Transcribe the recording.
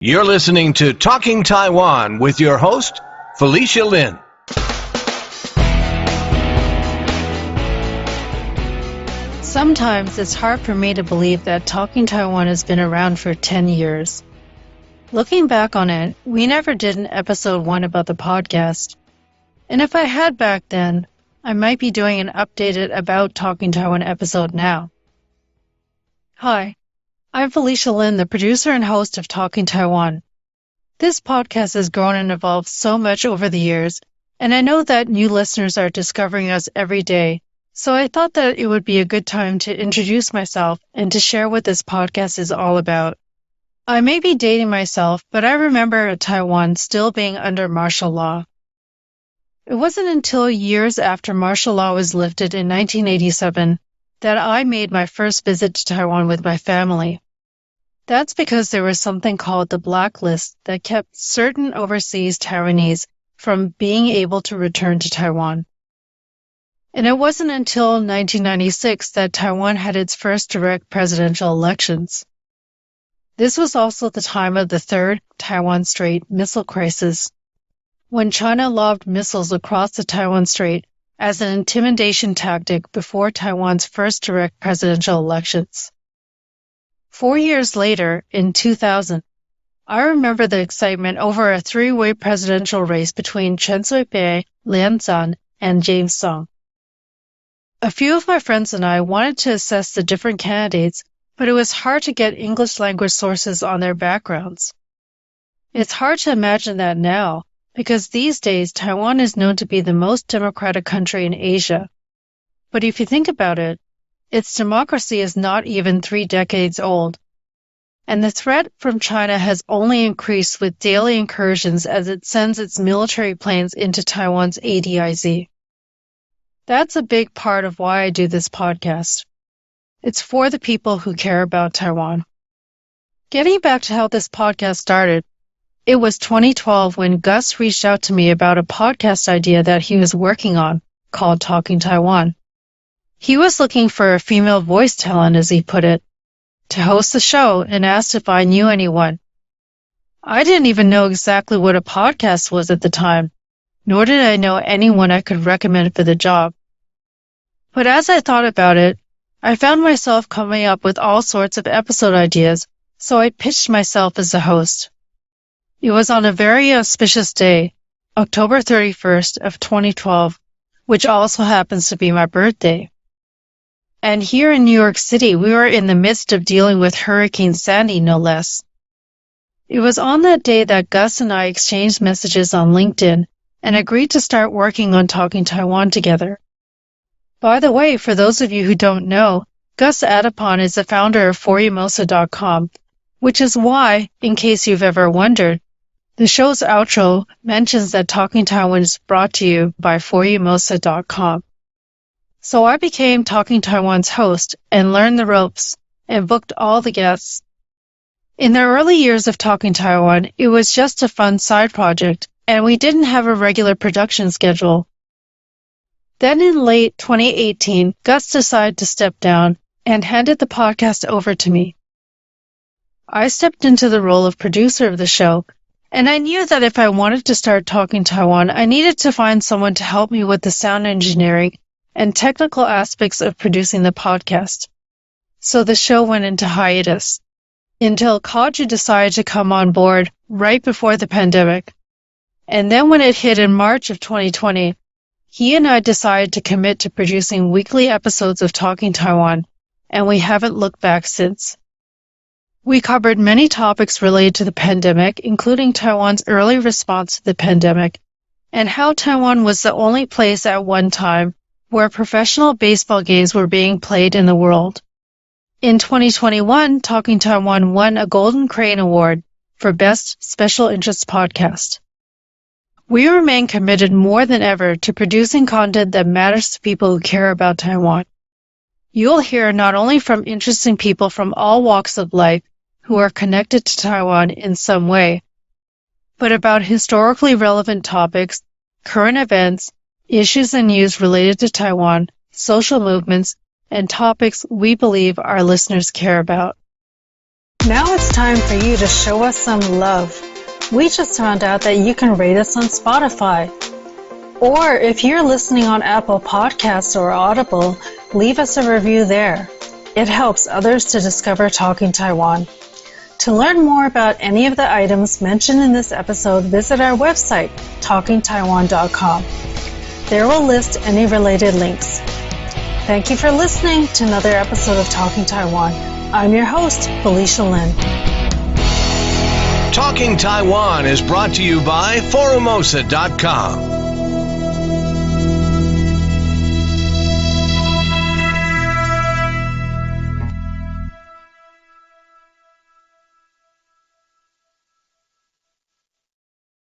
You're listening to Talking Taiwan with your host, Felicia Lin. Sometimes it's hard for me to believe that Talking Taiwan has been around for 10 years. Looking back on it, we never did an episode 1 about the podcast. And if I had back then, I might be doing an updated About Talking Taiwan episode now. Hi, I'm Felicia Lin, the producer and host of Talking Taiwan. This podcast has grown and evolved so much over the years, and I know that new listeners are discovering us every day, so I thought that it would be a good time to introduce myself and to share what this podcast is all about. I may be dating myself, but I remember Taiwan still being under martial law. It wasn't until years after martial law was lifted in 1987 that I made my first visit to Taiwan with my family. That's because there was something called the blacklist that kept certain overseas Taiwanese from being able to return to Taiwan. And it wasn't until 1996 that Taiwan had its first direct presidential elections. This was also the time of the third Taiwan Strait missile crisis, when China lobbed missiles across the Taiwan Strait as an intimidation tactic before Taiwan's first direct presidential elections. 4 years later, in 2000, I remember the excitement over a three-way presidential race between Chen Shui-bian, Lian Zhan, and James Song. A few of my friends and I wanted to assess the different candidates, but it was hard to get English language sources on their backgrounds. It's hard to imagine that now, because these days Taiwan is known to be the most democratic country in Asia. But if you think about it, its democracy is not even 3 decades old. And the threat from China has only increased with daily incursions as it sends its military planes into Taiwan's ADIZ. That's a big part of why I do this podcast. It's for the people who care about Taiwan. Getting back to how this podcast started, it was 2012 when Gus reached out to me about a podcast idea that he was working on called Talking Taiwan. He was looking for a female voice talent, as he put it, to host the show and asked if I knew anyone. I didn't even know exactly what a podcast was at the time, nor did I know anyone I could recommend for the job. But as I thought about it, I found myself coming up with all sorts of episode ideas, so I pitched myself as the host. It was on a very auspicious day, October 31st of 2012, which also happens to be my birthday. And here in New York City, we were in the midst of dealing with Hurricane Sandy, no less. It was on that day that Gus and I exchanged messages on LinkedIn and agreed to start working on Talking Taiwan together. By the way, for those of you who don't know, Gus Adipon is the founder of foryumosa.com, which is why, in case you've ever wondered, the show's outro mentions that Talking Taiwan is brought to you by foryumosa.com. So I became Talking Taiwan's host and learned the ropes and booked all the guests. In the early years of Talking Taiwan, it was just a fun side project, and we didn't have a regular production schedule. Then in late 2018, Gus decided to step down and handed the podcast over to me. I stepped into the role of producer of the show, and I knew that if I wanted to start Talking Taiwan, I needed to find someone to help me with the sound engineering and technical aspects of producing the podcast. So the show went into hiatus until Kaju decided to come on board right before the pandemic. And then when it hit in March of 2020, he and I decided to commit to producing weekly episodes of Talking Taiwan, and we haven't looked back since. We covered many topics related to the pandemic, including Taiwan's early response to the pandemic, and how Taiwan was the only place at one time where professional baseball games were being played in the world. In 2021, Talking Taiwan won a Golden Crane Award for Best Special Interest Podcast. We remain committed more than ever to producing content that matters to people who care about Taiwan. You'll hear not only from interesting people from all walks of life who are connected to Taiwan in some way, but about historically relevant topics, current events, issues and news related to Taiwan, social movements, and topics we believe our listeners care about. Now it's time for you to show us some love. We just found out that you can rate us on Spotify. Or if you're listening on Apple Podcasts or Audible, leave us a review there. It helps others to discover Talking Taiwan. To learn more about any of the items mentioned in this episode, visit our website, talkingtaiwan.com. There we'll list any related links. Thank you for listening to another episode of Talking Taiwan. I'm your host, Felicia Lin. Talking Taiwan is brought to you by Forumosa.com.